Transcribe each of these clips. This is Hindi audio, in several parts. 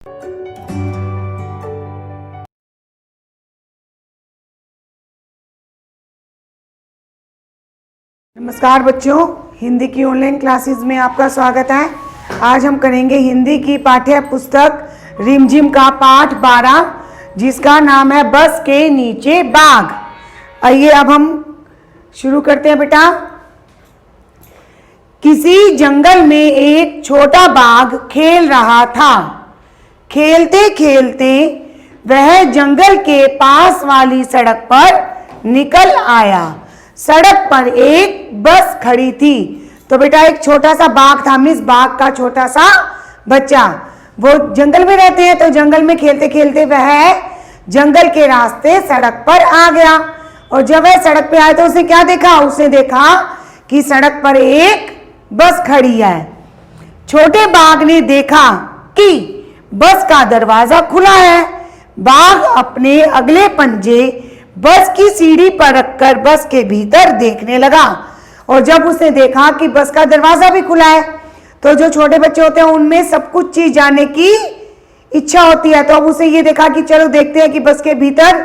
नमस्कार बच्चों, हिंदी की ऑनलाइन क्लासेस में आपका स्वागत है। आज हम करेंगे हिंदी की पाठ्य पुस्तक रिमझिम का पाठ 12, जिसका नाम है बस के नीचे बाघ। आइए अब हम शुरू करते हैं बेटा। किसी जंगल में एक छोटा बाघ खेल रहा था। खेलते खेलते वह जंगल के पास वाली सड़क पर निकल आया। सड़क पर एक बस खड़ी थी। तो बेटा एक छोटा सा बाघ था, मिस बाघ का छोटा सा बच्चा। वो जंगल में रहते हैं, तो जंगल में खेलते खेलते वह जंगल के रास्ते सड़क पर आ गया। और जब वह सड़क पे आया तो उसने क्या देखा? उसने देखा कि सड़क पर एक बस खड़ी है। छोटे बाघ ने देखा कि बस का दरवाजा खुला है। बाघ अपने अगले पंजे बस की सीढ़ी पर रखकर बस के भीतर देखने लगा। और जब उसने देखा कि बस का दरवाजा भी खुला है, तो जो छोटे बच्चे होते हैं उनमें सब कुछ चीज जानने की इच्छा होती है। तो अब उसे ये देखा कि चलो देखते हैं कि बस के भीतर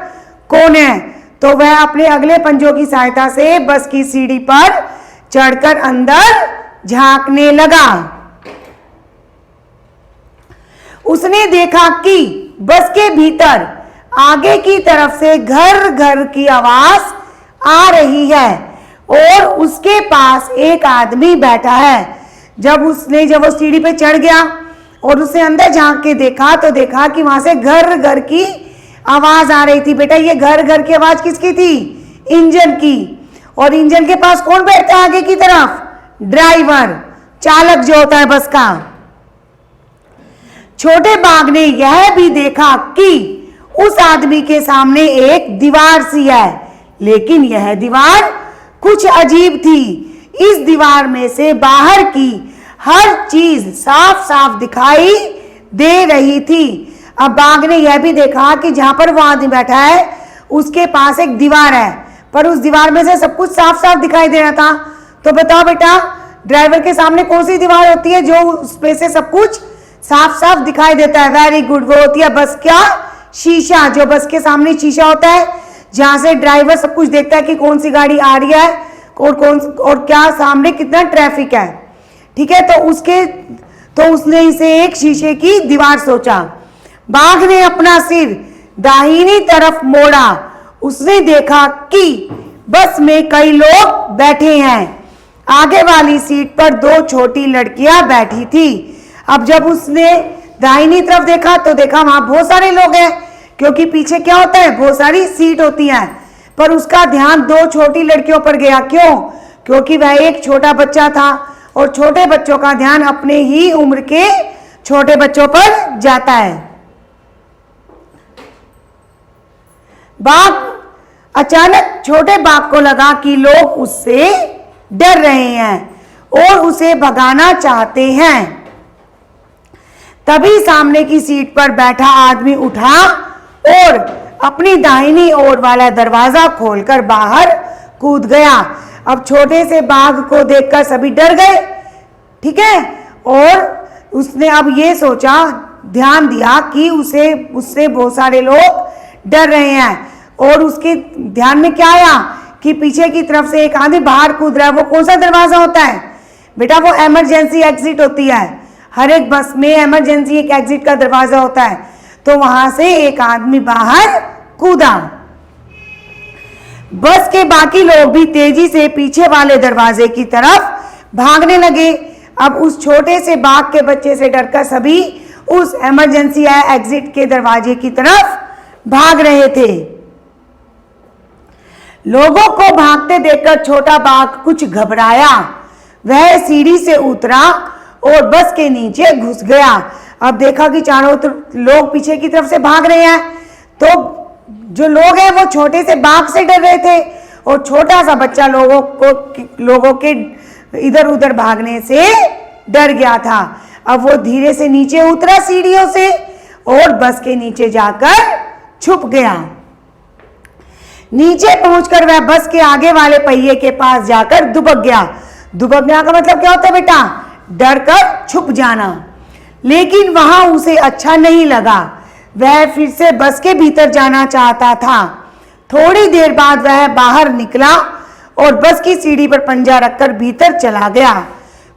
कौन है। तो वह अपने अगले पंजों की सहायता से बस की सीढ़ी पर चढ़कर अंदर झांकने लगा। उसने देखा कि बस के भीतर आगे की तरफ से घर घर की आवाज आ रही है और उसके पास एक आदमी बैठा है। जब वो सीढ़ी पे चढ़ गया और उसने अंदर झांक के देखा, तो देखा कि वहां से घर घर की आवाज आ रही थी। बेटा ये घर घर की आवाज किसकी थी? इंजन की। और इंजन के पास कौन बैठता है आगे की तरफ? ड्राइवर, चालक जो होता है बस का। छोटे बाघ ने यह भी देखा कि उस आदमी के सामने एक दीवार सी है, लेकिन यह दीवार कुछ अजीब थी। इस दीवार में से बाहर की हर चीज साफ साफ दिखाई दे रही थी। अब बाघ ने यह भी देखा कि जहां पर वो आदमी बैठा है उसके पास एक दीवार है, पर उस दीवार में से सब कुछ साफ साफ दिखाई दे रहा था। तो बताओ बेटा, ड्राइवर के सामने कौन सी दीवार होती है जो उसमें से सब कुछ साफ साफ दिखाई देता है? वेरी गुड, वो होती है बस का शीशा। जो बस के सामने शीशा होता है, जहां से ड्राइवर सब कुछ देखता है कि कौन सी गाड़ी आ रही है और क्या सामने कितना ट्रैफिक है। ठीक है, तो उसने इसे एक शीशे की दीवार सोचा। बाघ ने अपना सिर दाहिनी तरफ मोड़ा। उसने देखा कि बस में कई लोग बैठे हैं। आगे वाली सीट पर दो छोटी लड़कियां बैठी थी। अब जब उसने दाहिनी तरफ देखा तो देखा वहां बहुत सारे लोग हैं, क्योंकि पीछे क्या होता है? बहुत सारी सीट होती हैं। पर उसका ध्यान दो छोटी लड़कियों पर गया। क्यों? क्योंकि वह एक छोटा बच्चा था और छोटे बच्चों का ध्यान अपने ही उम्र के छोटे बच्चों पर जाता है। बाघ अचानक छोटे बाघ को लगा कि लोग उससे डर रहे हैं और उसे भगाना चाहते हैं। तभी सामने की सीट पर बैठा आदमी उठा और अपनी दाहिनी ओर वाला दरवाजा खोलकर बाहर कूद गया। अब छोटे से बाघ को देखकर सभी डर गए। ठीक है, और उसने अब ये सोचा, ध्यान दिया कि उससे बहुत सारे लोग डर रहे हैं। और उसके ध्यान में क्या आया कि पीछे की तरफ से एक आदमी बाहर कूद रहा है। वो कौन सा दरवाजा होता है बेटा? वो इमरजेंसी एग्जिट होती है। हर एक बस में इमरजेंसी एक एग्जिट का दरवाजा होता है। तो वहां से एक आदमी बाहर कूदा। बस के बाकी लोग भी तेजी से पीछे वाले दरवाजे की तरफ भागने लगे। अब उस छोटे से बाघ के बच्चे से डरकर सभी उस इमरजेंसी एग्जिट के दरवाजे की तरफ भाग रहे थे। लोगों को भागते देखकर छोटा बाघ कुछ घबराया। वह सीढ़ी से उतरा और बस के नीचे घुस गया। अब देखा कि चारों लोग पीछे की तरफ से भाग रहे हैं। तो जो लोग हैं वो छोटे से बाघ से डर रहे थे और छोटा सा बच्चा लोगों के इधर उधर भागने से डर गया था। अब वो धीरे से नीचे उतरा सीढ़ियों से और बस के नीचे जाकर छुप गया। नीचे पहुंचकर वह बस के आगे वाले पहिए के पास जाकर दुबक गया। दुबकने का मतलब क्या होता है बेटा? डर कर छुप जाना। लेकिन वहां उसे अच्छा नहीं लगा। वह फिर से बस के भीतर जाना चाहता था। थोड़ी देर बाद वह बाहर निकला और बस की सीढ़ी पर पंजा रखकर भीतर चला गया।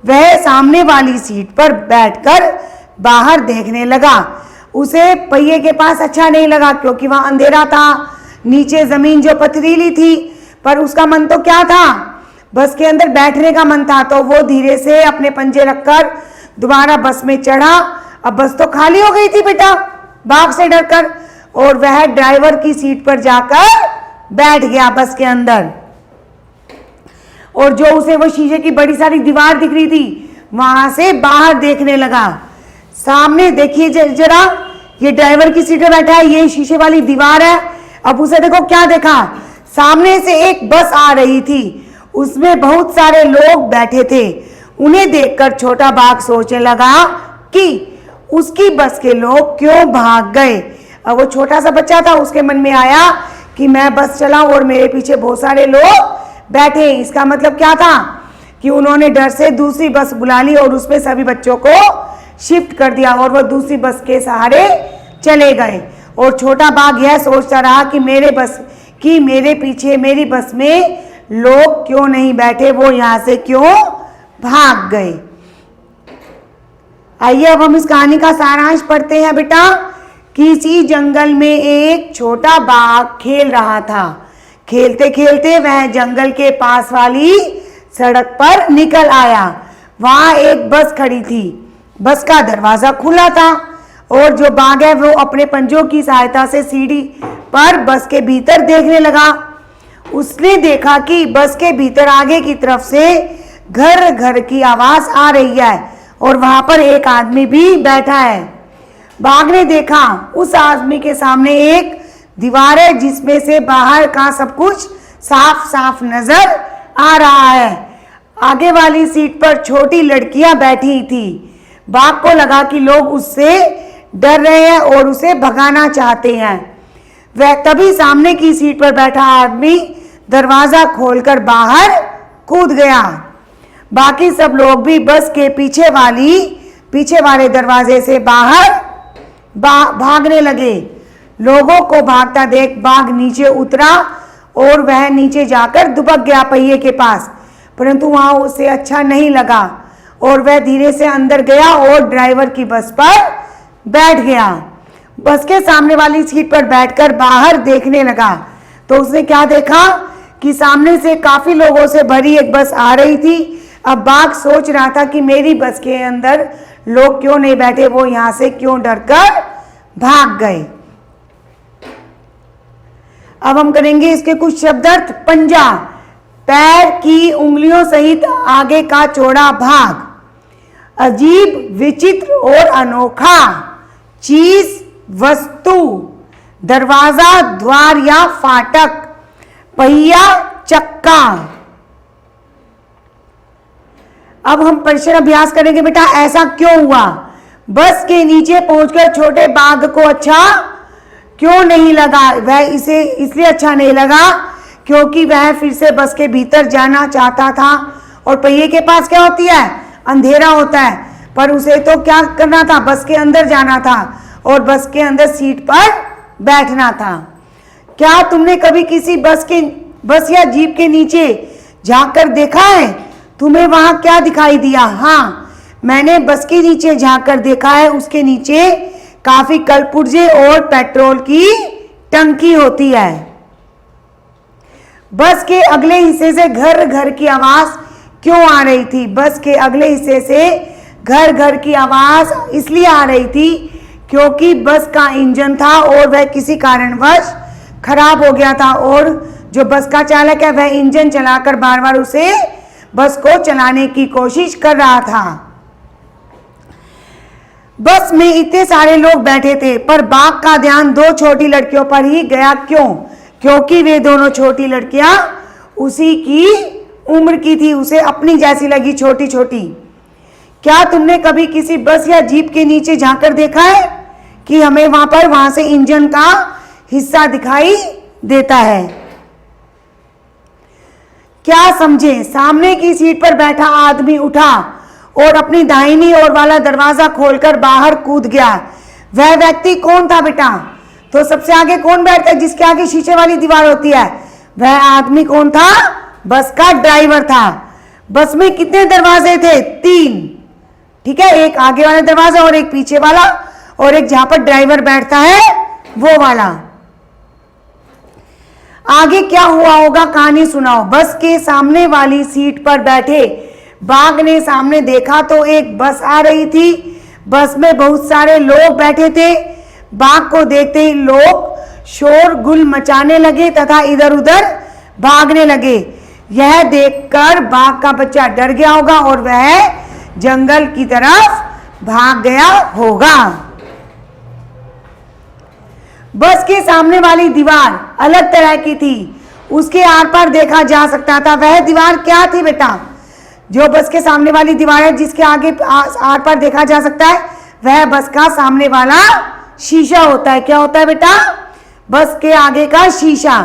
वह सामने वाली सीट पर बैठकर बाहर देखने लगा। उसे पहिए के पास अच्छा नहीं लगा क्योंकि वहां अंधेरा था, नीचे जमीन जो पथरीली थी, पर उसका मन तो क्या था, बस के अंदर बैठने का मन था। तो वो धीरे से अपने पंजे रखकर दोबारा बस में चढ़ा। अब बस तो खाली हो गई थी बेटा, बाघ से डरकर, और वह ड्राइवर की सीट पर जाकर बैठ गया बस के अंदर। और जो उसे वो शीशे की बड़ी सारी दीवार दिख रही थी, वहां से बाहर देखने लगा। सामने देखिए जरा, ये ड्राइवर की सीट पर बैठा है, ये शीशे वाली दीवार है। अब उसे देखो क्या देखा, सामने से एक बस आ रही थी, उसमें बहुत सारे लोग बैठे थे। उन्हें देखकर छोटा बाघ सोचने लगा कि उसकी बस के लोग क्यों भाग गए। अब वो छोटा सा बच्चा था, उसके मन में आया कि मैं बस चलाऊं और मेरे पीछे बहुत सारे लोग बैठे। इसका मतलब क्या था कि उन्होंने डर से दूसरी बस बुला ली और उसमें सभी बच्चों को शिफ्ट कर दिया और वह दूसरी बस के सहारे चले गए। और छोटा बाघ यह सोचता रहा कि मेरे पीछे मेरी बस में लोग क्यों नहीं बैठे, वो यहाँ से क्यों भाग गए। आइए अब हम इस कहानी का सारांश पढ़ते हैं बेटा। किसी जंगल में एक छोटा बाघ खेल रहा था। खेलते खेलते वह जंगल के पास वाली सड़क पर निकल आया। वहां एक बस खड़ी थी। बस का दरवाजा खुला था और जो बाघ है वो अपने पंजों की सहायता से सीढ़ी पर बस के भीतर देखने लगा। उसने देखा कि बस के भीतर आगे की तरफ से घर घर की आवाज आ रही है और वहां पर एक आदमी भी बैठा है। बाघ ने देखा उस आदमी के सामने एक दीवार है जिसमें से बाहर का सब कुछ साफ साफ नजर आ रहा है। आगे वाली सीट पर छोटी लड़कियां बैठी थी। बाघ को लगा कि लोग उससे डर रहे हैं और उसे भगाना चाहते हैं। वह तभी सामने की सीट पर बैठा आदमी दरवाजा खोलकर बाहर कूद गया। बाकी सब लोग भी बस के पीछे वाले दरवाजे से बाहर भागने लगे। लोगों को भागता देख बाघ नीचे उतरा और वह नीचे जाकर दुबक गया पहिए के पास, परंतु वहां उसे अच्छा नहीं लगा और वह धीरे से अंदर गया और ड्राइवर की बस पर बैठ गया। बस के सामने वाली सीट पर बैठकर बाहर देखने लगा तो उसने क्या देखा कि सामने से काफी लोगों से भरी एक बस आ रही थी। अब बाघ सोच रहा था कि मेरी बस के अंदर लोग क्यों नहीं बैठे, वो यहां से क्यों डरकर भाग गए। अब हम करेंगे इसके कुछ शब्दार्थ। पंजा, पैर की उंगलियों सहित आगे का चौड़ा भाग। अजीब, विचित्र और अनोखा। चीज, वस्तु। दरवाजा, द्वार या फाटक। पहिया, चक्का। अब हम प्रश्न अभ्यास करेंगे बेटा। ऐसा क्यों हुआ? बस के नीचे पहुंचकर छोटे बाघ को अच्छा क्यों नहीं लगा? वह इसे इसलिए अच्छा नहीं लगा क्योंकि वह फिर से बस के भीतर जाना चाहता था और पहिए के पास क्या होती है, अंधेरा होता है, पर उसे तो क्या करना था, बस के अंदर जाना था और बस के अंदर सीट पर बैठना था। क्या तुमने कभी किसी बस या जीप के नीचे झांक कर देखा है? तुम्हें वहां क्या दिखाई दिया? हाँ, मैंने बस के नीचे झांक कर देखा है। उसके नीचे काफी कलपुर्जे और पेट्रोल की टंकी होती है। बस के अगले हिस्से से घर घर की आवाज क्यों आ रही थी? बस के अगले हिस्से से घर घर की आवाज इसलिए आ रही थी क्योंकि बस का इंजन था और वह किसी कारणवश खराब हो गया था और जो बस का चालक है वह इंजन चलाकर बार बार उसे बस को चलाने की कोशिश कर रहा था। बस में इतने सारे लोग बैठे थे पर बाघ का ध्यान दो छोटी लड़कियों पर ही गया। क्यों? क्योंकि वे दोनों छोटी लड़कियां उसी की उम्र की थी, उसे अपनी जैसी लगी, छोटी छोटी। क्या तुमने कभी किसी बस या जीप के नीचे झांककर देखा है कि हमें वहां से इंजन का हिस्सा दिखाई देता है? क्या समझे? सामने की सीट पर बैठा आदमी उठा और अपनी दाहिनी ओर वाला दरवाजा खोलकर बाहर कूद गया। वह व्यक्ति कौन था बेटा? तो सबसे आगे कौन बैठता है जिसके आगे शीशे वाली दीवार होती है? वह आदमी कौन था? बस का ड्राइवर था। बस में कितने दरवाजे थे? 3। ठीक है, एक आगे वाला दरवाजा और एक पीछे वाला और एक जहां पर ड्राइवर बैठता है वो वाला। आगे क्या हुआ होगा कहानी सुनाओ। बस के सामने वाली सीट पर बैठे बाघ ने सामने देखा तो एक बस आ रही थी। बस में बहुत सारे लोग बैठे थे। बाघ को देखते ही लोग शोरगुल मचाने लगे तथा इधर उधर भागने लगे। यह देखकर बाघ का बच्चा डर गया होगा और वह जंगल की तरफ भाग गया होगा। बस के सामने वाली दीवार अलग तरह की थी, उसके आर पार देखा जा सकता था। वह दीवार क्या थी बेटा? जो बस के सामने वाली दीवार है जिसके आगे आर पार देखा जा सकता है वह बस का सामने वाला शीशा होता है। क्या होता है बेटा? बस के आगे का शीशा।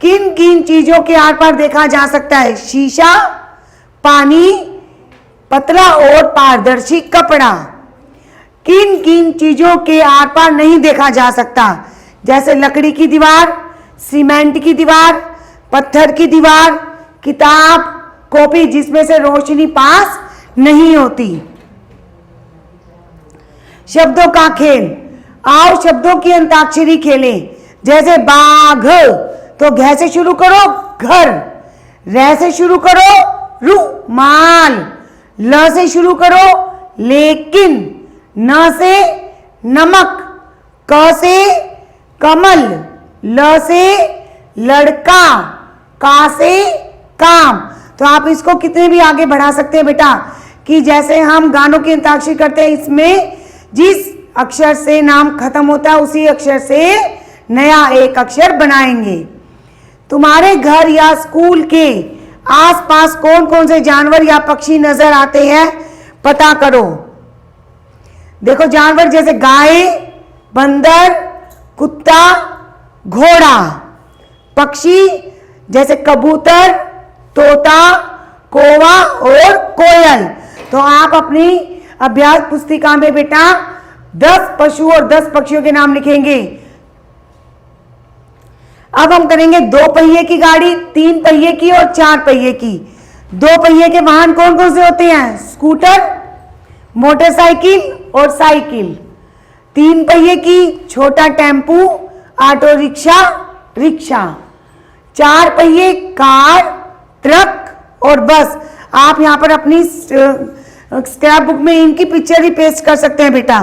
किन किन चीजों के आर पार देखा जा सकता है? शीशा, पानी, पतला और पारदर्शी कपड़ा। किन किन चीजों के आर पार नहीं देखा जा सकता? जैसे लकड़ी की दीवार, सीमेंट की दीवार, पत्थर की दीवार, किताब, कॉपी जिसमें से रोशनी पास नहीं होती। शब्दों का खेल। आओ शब्दों की अंताक्षरी खेलें। जैसे बाघ तो घ से शुरू करो घर, र से शुरू करो रुमाल, ल से शुरू करो लेकिन, न से नमक, क से कमल, ल से लड़का, का से काम। तो आप इसको कितने भी आगे बढ़ा सकते हैं बेटा कि जैसे हम गानों की अंताक्षरी करते हैं इसमें जिस अक्षर से नाम खत्म होता है उसी अक्षर से नया एक अक्षर बनाएंगे। तुम्हारे घर या स्कूल के आसपास कौन कौन से जानवर या पक्षी नजर आते हैं पता करो। देखो जानवर जैसे गाय, बंदर, कुत्ता, घोड़ा। पक्षी जैसे कबूतर, तोता, कौवा और कोयल। तो आप अपनी अभ्यास पुस्तिका में बेटा 10 पशु और 10 पक्षियों के नाम लिखेंगे। अब हम करेंगे 2 पहिए की गाड़ी, 3 पहिए की और 4 पहिए की। 2 पहिए के वाहन कौन कौन से होते हैं? स्कूटर, मोटरसाइकिल और साइकिल। 3 पहिए की छोटा टेम्पू, ऑटो रिक्शा, रिक्शा। 4 पहिए कार, ट्रक और बस। आप यहां पर अपनी स्क्रैप बुक में इनकी पिक्चर ही पेस्ट कर सकते हैं बेटा।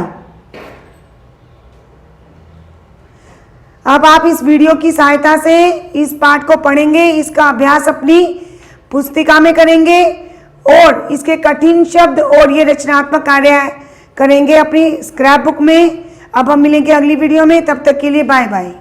अब आप इस वीडियो की सहायता से इस पाठ को पढ़ेंगे, इसका अभ्यास अपनी पुस्तिका में करेंगे और इसके कठिन शब्द और ये रचनात्मक कार्य करेंगे अपनी स्क्रैप बुक में। अब हम मिलेंगे अगली वीडियो में, तब तक के लिए बाय बाय।